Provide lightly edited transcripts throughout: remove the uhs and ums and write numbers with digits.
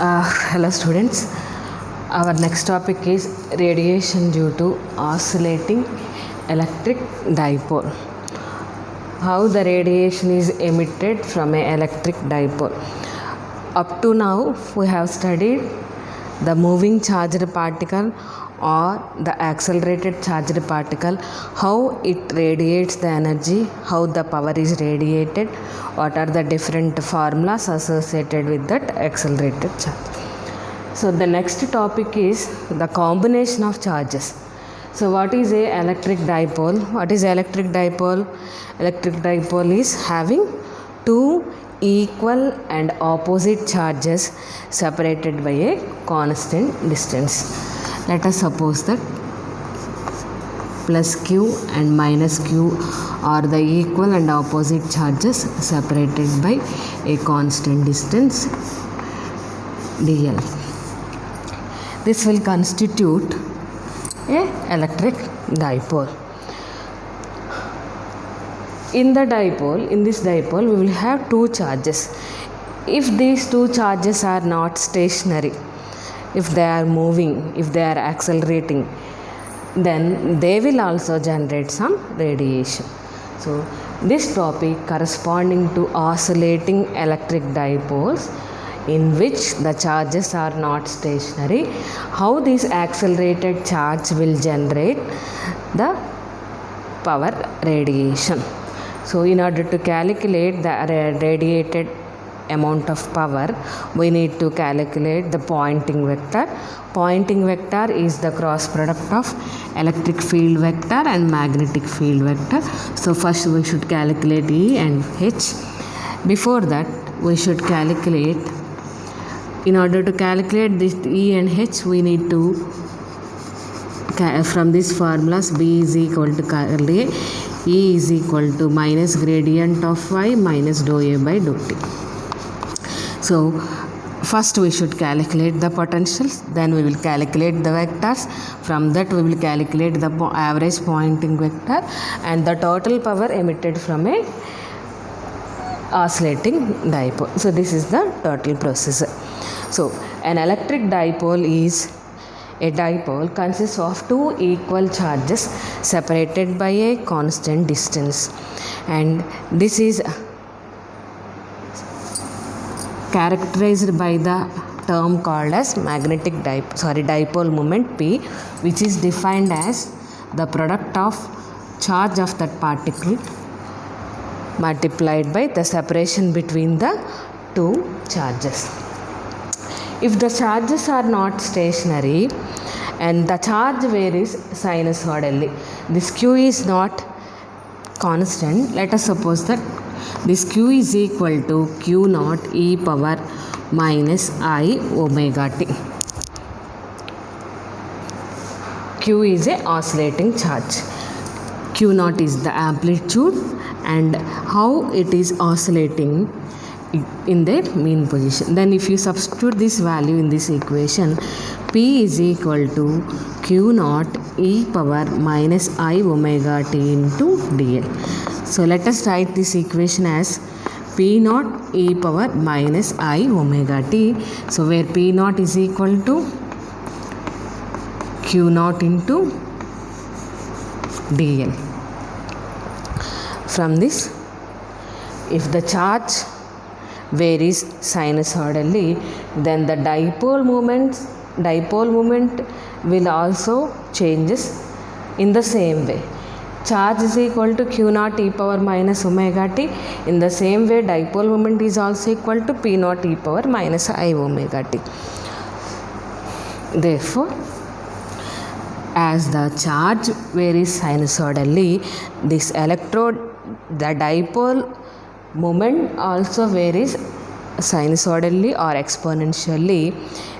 Hello students, our next topic is radiation due to oscillating electric dipole. How the radiation is emitted from an electric dipole. Up to now we have studied the moving charged particle or the accelerated charged particle, how it radiates the energy, how the power is radiated, what are the different formulas associated with that accelerated charge. So the next topic is the combination of charges. So what is a electric dipole? What is electric dipole? Electric dipole is having two equal and opposite charges separated by a constant distance. Let us suppose that plus q and minus q are the equal and opposite charges separated by a constant distance dl. This will constitute a electric dipole. In this dipole we will have two charges. If these two charges are not stationary, if they are moving, if they are accelerating, then they will also generate some radiation. So this topic corresponding to oscillating electric dipoles in which the charges are not stationary, how this accelerated charge will generate the power radiation. So in order to calculate the radiated amount of power, we need to calculate the Poynting vector. Poynting vector is the cross product of electric field vector and magnetic field vector. So first we should calculate E and H. Before that we should calculate, in order to calculate this E and H, we need to from these formulas, B is equal to curl A, E is equal to minus gradient of Y minus dou A by dou T. So first we should calculate the potentials, then we will calculate the vectors. From that we will calculate the average Poynting vector and the total power emitted from a oscillating dipole. So this is the total process. So an electric dipole is a dipole consists of two equal charges separated by a constant distance, and this is characterized by the term called as magnetic dipole moment P, which is defined as the product of charge of that particle multiplied by the separation between the two charges. If the charges are not stationary and the charge varies sinusoidally, this q is not constant. Let us suppose that this q is equal to q naught e power minus I omega t. Q is a oscillating charge. Q naught is the amplitude and how it is oscillating in their mean position. Then if you substitute this value in this equation, P is equal to Q naught e power minus I omega t into dl. So let us write this equation as P naught e power minus I omega t. So where P naught is equal to Q naught into dl. From this, if the charge varies sinusoidally, then the dipole moment will also changes in the same way. Charge is equal to Q naught e power minus omega t. In the same way, dipole moment is also equal to P naught e power minus I omega t. Therefore, as the charge varies sinusoidally, this electrode, the dipole moment also varies sinusoidally or exponentially.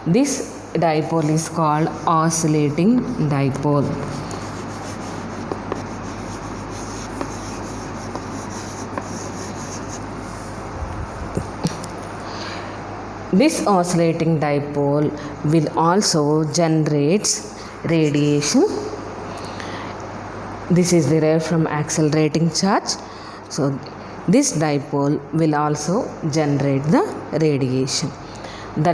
This dipole is called oscillating dipole. This oscillating dipole will also generate radiation. This is derived from accelerating charge. So this dipole will also generate the radiation. The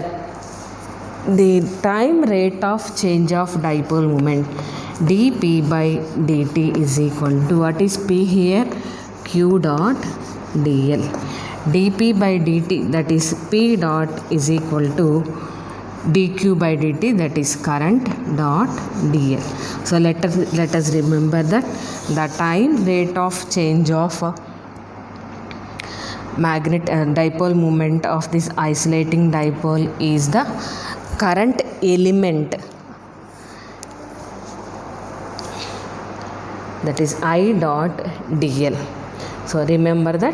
the time rate of change of dipole moment dp by dt is equal to, what is p here, q dot dl. dp by dt, that is p dot, is equal to dq by dt, that is current dot dl. So let us remember that the time rate of change of dipole moment of this isolating dipole is the current element, that is I dot dl. So remember that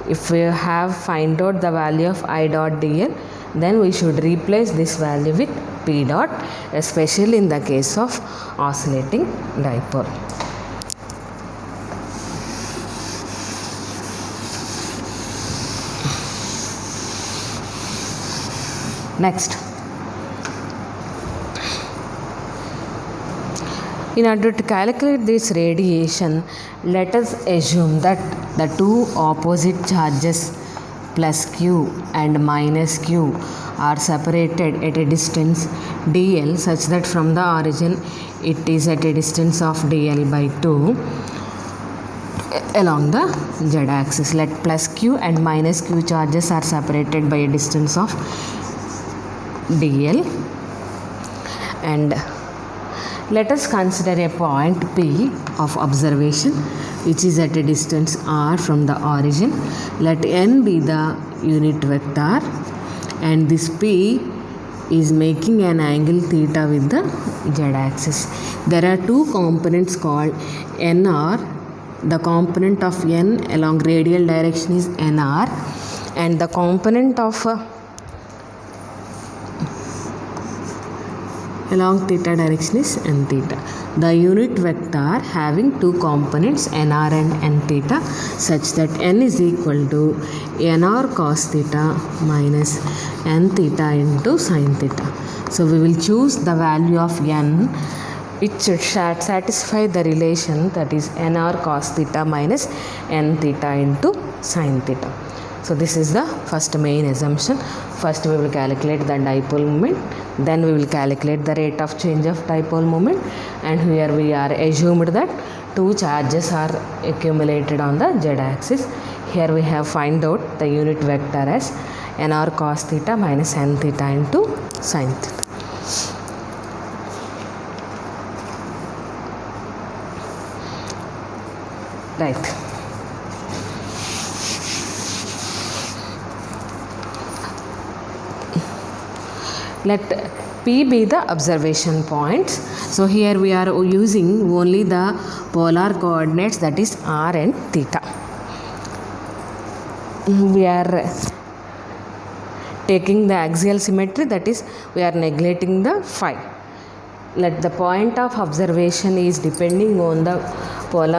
if we have find out the value of I dot dl, then we should replace this value with p dot, especially in the case of oscillating dipole. Next, in order to calculate this radiation, let us assume that the two opposite charges plus q and minus q are separated at a distance dl, such that from the origin it is at a distance of dl by 2 along the z-axis. Let plus q and minus q charges are separated by a distance of dl, and let us consider a point P of observation which is at a distance r from the origin. Let n be the unit vector, and this P is making an angle theta with the z-axis. There are two components called nr. The component of n along radial direction is nr, and the component of along theta direction is n theta. The unit vector having two components nr and n theta, such that n is equal to nr cos theta minus n theta into sin theta. So we will choose the value of n which should satisfy the relation, that is nr cos theta minus n theta into sin theta. So this is the first main assumption. First we will calculate the dipole moment, then we will calculate the rate of change of dipole moment, and here we are assumed that two charges are accumulated on the z-axis. Here we have find out the unit vector as nr cos theta minus n theta into sin theta. Right. Let P be the observation points. So here we are using only the polar coordinates, that is r and theta. We are taking the axial symmetry, that is we are neglecting the phi. Let the point of observation is depending on the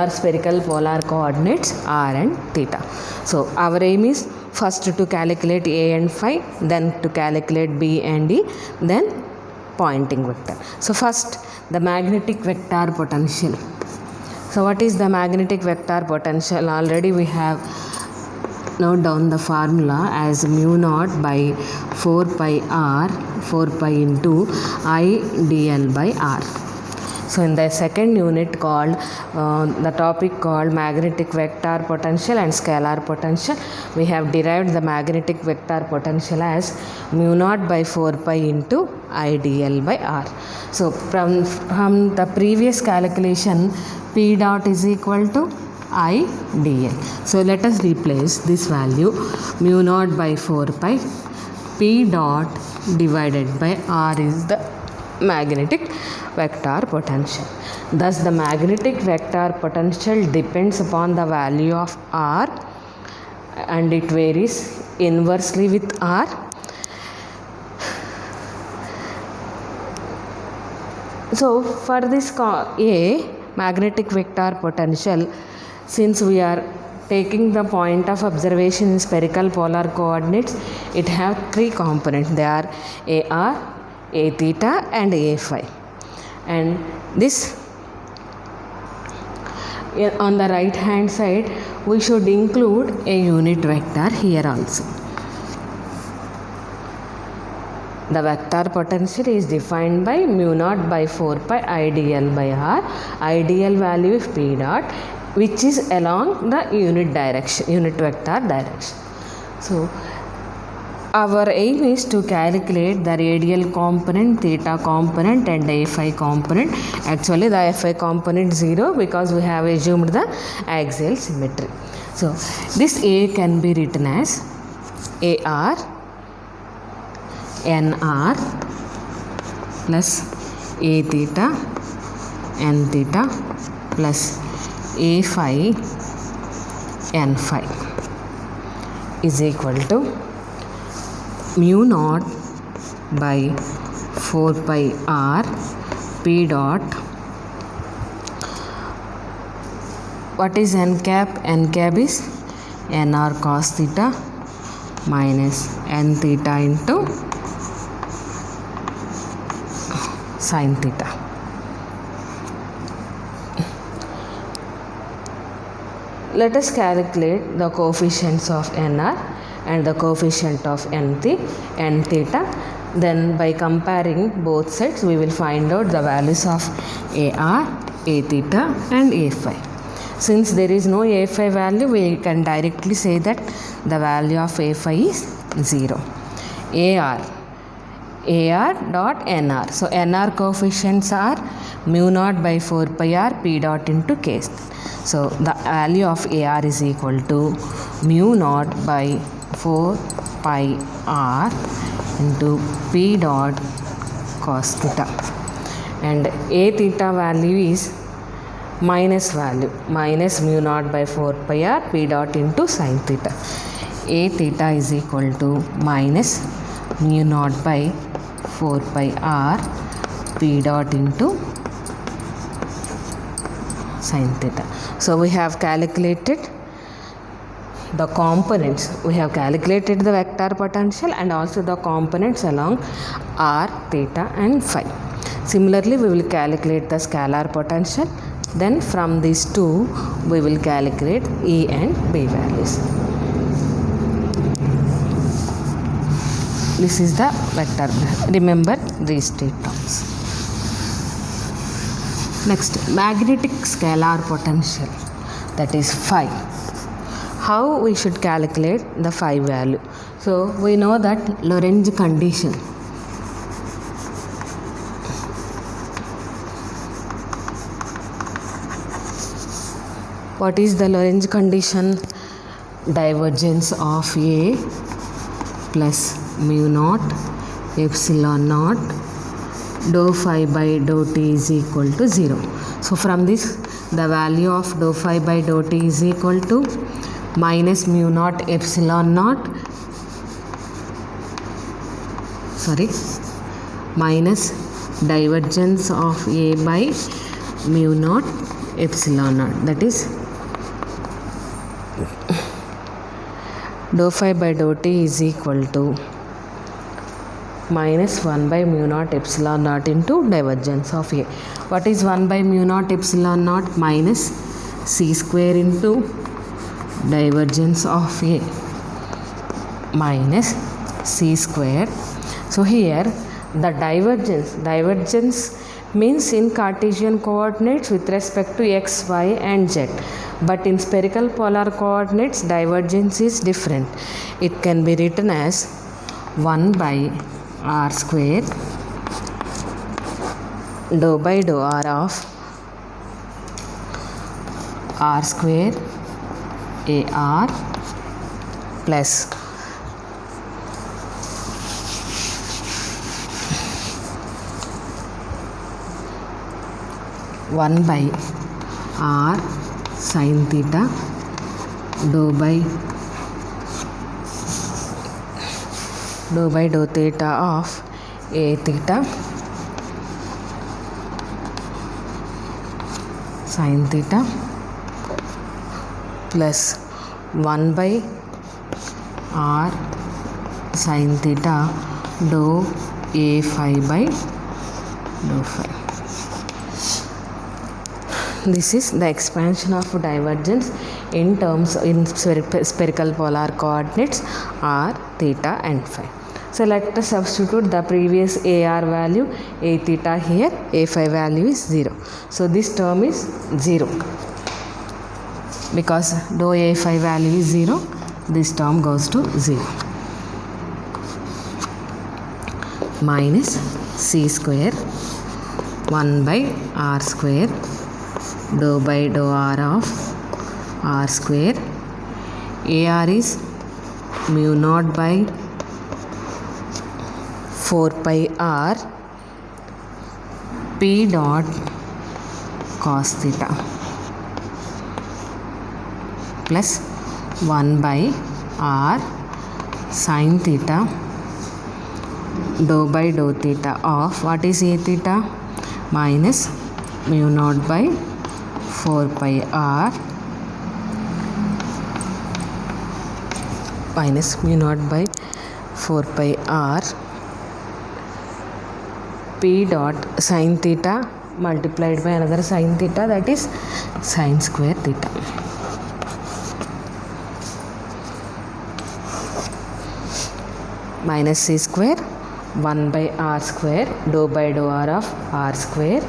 spherical polar coordinates r and theta. So our aim is first to calculate a and phi, then to calculate b and e, then Poynting vector. So first the magnetic vector potential. So what is the magnetic vector potential? Already we have note down the formula as mu naught by 4 pi r, 4 pi into I dl by r. So in the second unit called the topic called magnetic vector potential and scalar potential, we have derived the magnetic vector potential as mu naught by 4 pi into I dl by r. So from the previous calculation, P dot is equal to I dl. So let us replace this value, mu naught by 4 pi, P dot divided by r is the magnetic vector potential. Thus the magnetic vector potential depends upon the value of r, and it varies inversely with r. So for this magnetic vector potential, since we are taking the point of observation in spherical polar coordinates, it have three components. They are ar, a theta and a phi. And this on the right hand side we should include a unit vector here also. The vector potential is defined by mu naught by 4 pi IDL by R. Ideal value is P dot, which is along the unit vector direction. So our aim is to calculate the radial component, theta component and Fy component. Actually the Fy component 0 because we have assumed the axial symmetry. So this A can be written as AR NR plus A theta N theta plus A phi N phi is equal to mu naught by 4 pi R P dot. What is n cap? N cap is nr cos theta minus n theta into sin theta. Let us calculate the coefficients of nr and the coefficient of n theta. Then by comparing both sides we will find out the values of AR, A theta and A phi. Since there is no A phi value, we can directly say that the value of A phi is 0. AR dot NR. So NR coefficients are mu naught by 4 pi R P dot into K. So the value of AR is equal to mu naught by 4 pi R into P dot cos theta. And A theta value is minus mu naught by 4 pi R P dot into sin theta. A theta is equal to minus mu naught by 4 pi R P dot into sin theta. So we have calculated the components. We have calculated the vector potential and also the components along R, theta and phi. Similarly, we will calculate the scalar potential. Then from these two, we will calculate E and B values. This is the vector. Remember these three terms. Next, magnetic scalar potential, that is phi. How we should calculate the phi value? So we know that Lorentz condition. What is the Lorentz condition? Divergence of A plus mu naught epsilon naught dou phi by dou t is equal to 0. So from this, the value of dou phi by dou t is equal to minus mu naught epsilon naught, minus divergence of A by mu naught epsilon naught, that is dou phi by dou t is equal to minus 1 by mu naught epsilon naught into divergence of A. What is 1 by mu naught epsilon naught? Minus c square into divergence of A minus c square. So here the divergence means in Cartesian coordinates with respect to x, y and z. But in spherical polar coordinates, divergence is different. It can be written as 1 by r square dou by dou r of r square AR plus one by r sin theta dou by dou theta of A theta sin theta plus 1 by r sin theta dou A phi by dou phi. This is the expansion of divergence in terms in spherical polar coordinates r, theta and phi. So let us substitute the previous AR value A theta here, A phi value is 0. So this term is 0. Because dou A phi value is 0, this term goes to 0. Minus C square 1 by R square dou by dou R of R square. AR is mu naught by 4 pi R P dot cos theta plus 1 by R sin theta dou by dou theta of what is A theta minus mu naught by 4 pi R minus mu naught by 4 pi R P dot sin theta multiplied by another sin theta, that is sin square theta. Minus C square 1 by R square dou by dou R of R square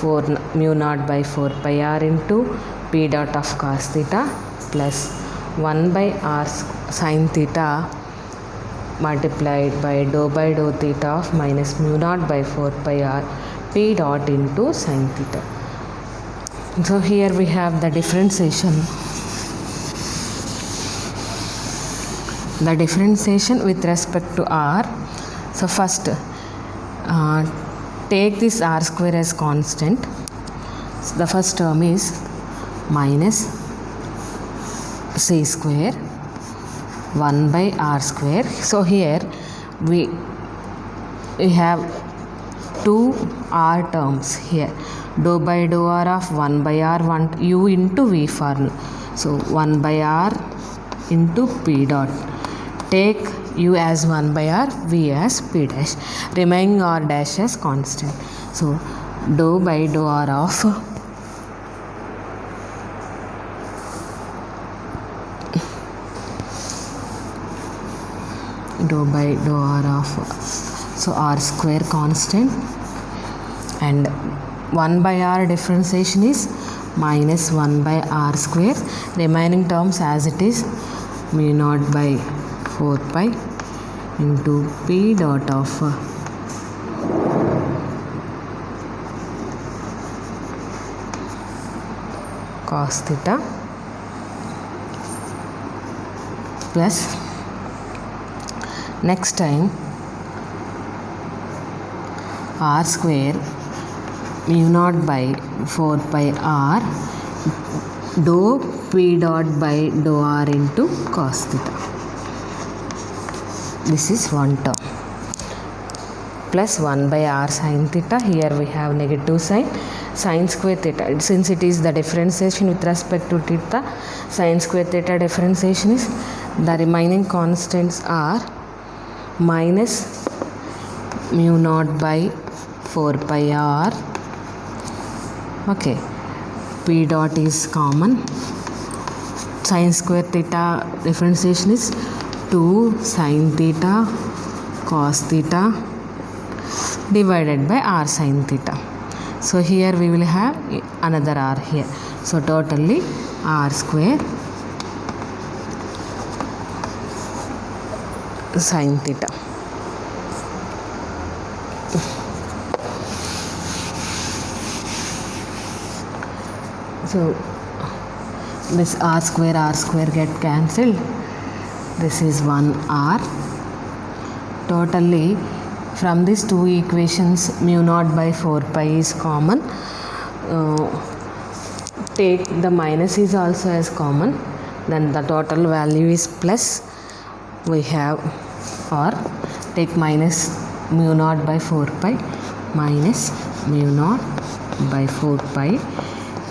4 mu naught by 4 pi R into P dot of cos theta plus 1 by R sin theta multiplied by dou theta of minus mu naught by 4 pi R P dot into sin theta. So here we have the differentiation. The differentiation with respect to R. So first take this R square as constant. So the first term is minus C square 1 by R square. So here we have two R terms here. Dou by dou R of 1 by R 1 U into V formula. So 1 by R into P dot. Take U as 1 by R, V as P dash. Remaining R dash as constant. So dou by dou R of dou by dou R of, so R square constant, and 1 by R differentiation is minus 1 by R square. Remaining terms as it is mu naught by 4 pi into P dot of cos theta plus next time R square mu naught by 4 pi R dou P dot by dou R into cos theta. This is one term plus 1 by R sin theta. Here we have negative sign. Sin square theta, since it is the differentiation with respect to theta, sin square theta differentiation is the remaining constants are minus mu naught by 4 pi R. Okay, P dot is common. Sin square theta differentiation is 2 sin theta cos theta divided by R sin theta. So here we will have another R here. So totally R square sin theta. So this R square get cancelled. This is 1 R. Totally from these two equations mu naught by 4 pi is common. Take the minus is also as common. Then the total value is plus. We have, or take minus mu naught by 4 pi minus mu naught by 4 pi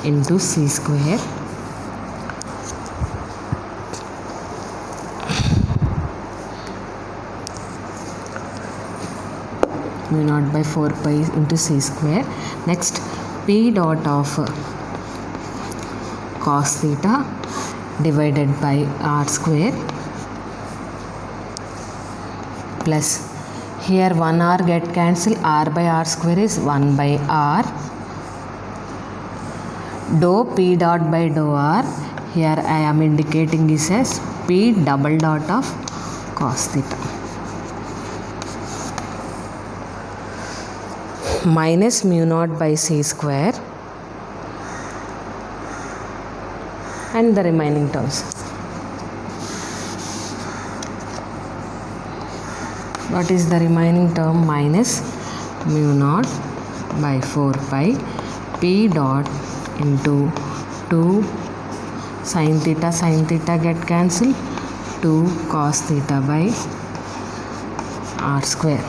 into C square mu naught by 4 pi into C square. Next P dot of cos theta divided by R square plus Here 1 r get cancel, r by r square is 1 by r. Dou p dot by dou r, here I am indicating this as p double dot of cos theta. Minus mu naught by c square and the remaining terms. What is the remaining term? Minus mu naught by 4 pi p dot into 2 sin theta get cancelled, 2 cos theta by r square.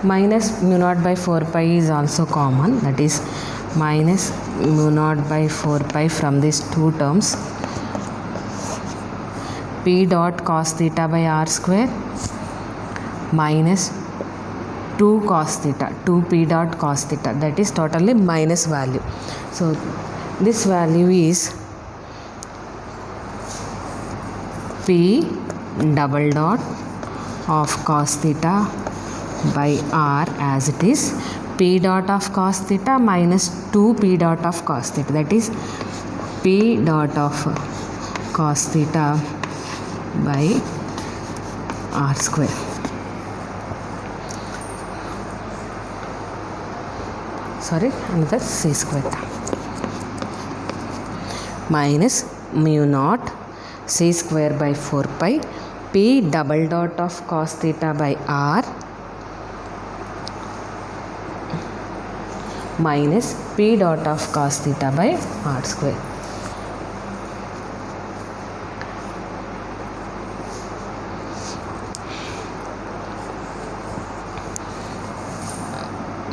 Minus mu naught by 4 pi is also common, that is minus mu naught by 4 pi from these two terms. P dot cos theta by r square minus 2 cos theta, 2 p dot cos theta, that is totally minus value. So this value is p double dot of cos theta by r as it is p dot of cos theta minus 2 p dot of cos theta, that is p dot of cos theta by r square. Sorry, another c square minus mu naught c square by 4 pi p double dot of cos theta by r minus p dot of cos theta by r square.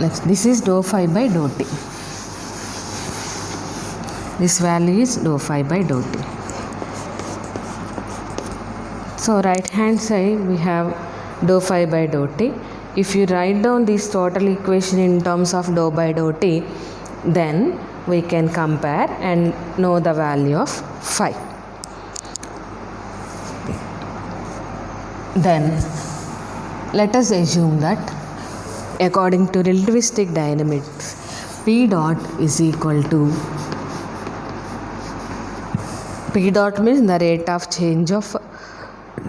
Next, this is dou phi by dou t. This value is dou phi by dou t. So right hand side we have dou phi by dou t. If you write down this total equation in terms of dou by dou t, then we can compare and know the value of phi. Then let us assume that according to relativistic dynamics, p dot is equal to, p dot means the rate of change of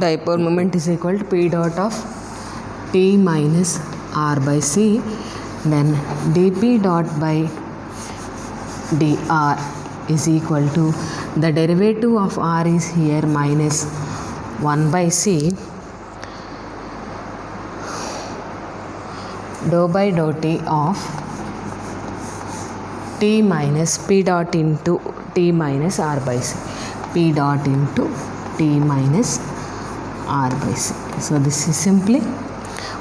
dipole moment is equal to p dot of t minus r by c, then dp dot by dr is equal to, the derivative of r is here minus 1 by c, dou by dou t of t minus p dot into t minus r by c, p dot into t minus r by c. So this is simply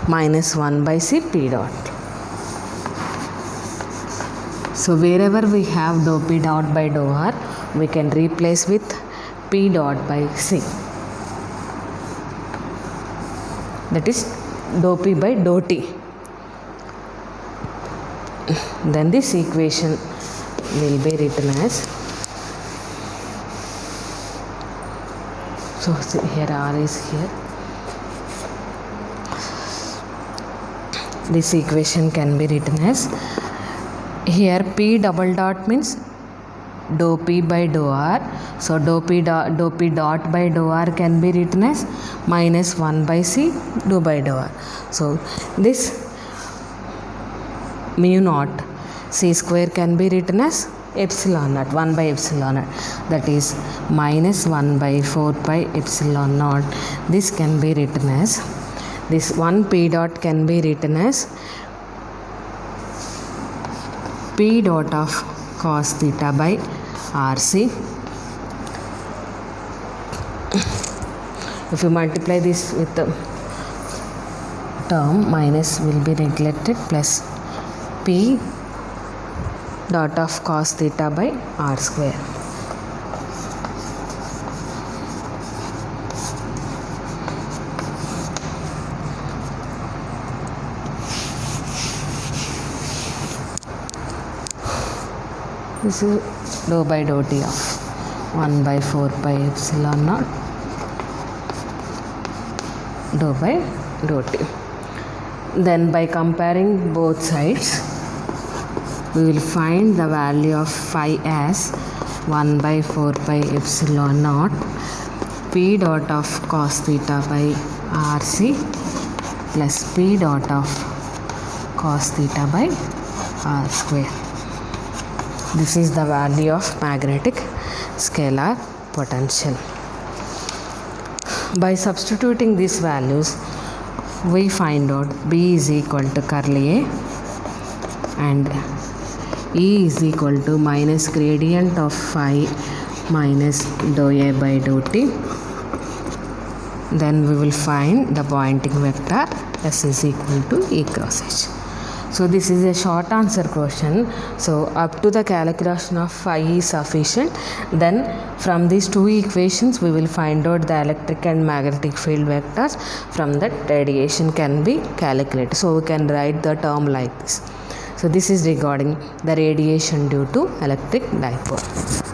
minus 1 by c p dot. So wherever we have dou p dot by dou r, we can replace with p dot by c, that is dou p by dou t. Then this equation will be written as, so here r is here, this equation can be written as, here p double dot means dou p by dou r, so dou p dot by dou r can be written as minus 1 by c dou by dou r. So this mu naught c square can be written as epsilon naught, 1 by epsilon naught, that is minus 1 by 4 pi epsilon naught. This can be written as, this 1 p dot can be written as p dot of cos theta by rc. If you multiply this with the term, minus will be neglected, plus p dot of cos theta by r square. This is dou by dou t of 1 by 4 pi epsilon naught dou by dou t. Then by comparing both sides, we will find the value of phi as 1 by 4 pi epsilon naught p dot of cos theta by rc plus p dot of cos theta by r square. This is the value of magnetic scalar potential. By substituting these values, we find out B is equal to curly A and E is equal to minus gradient of phi minus dou A by dou t. Then we will find the Poynting vector S is equal to E cross H. So this is a short answer question. So up to the calculation of phi is sufficient. Then from these two equations we will find out the electric and magnetic field vectors. From that radiation can be calculated. So we can write the term like this. So this is regarding the radiation due to electric dipole.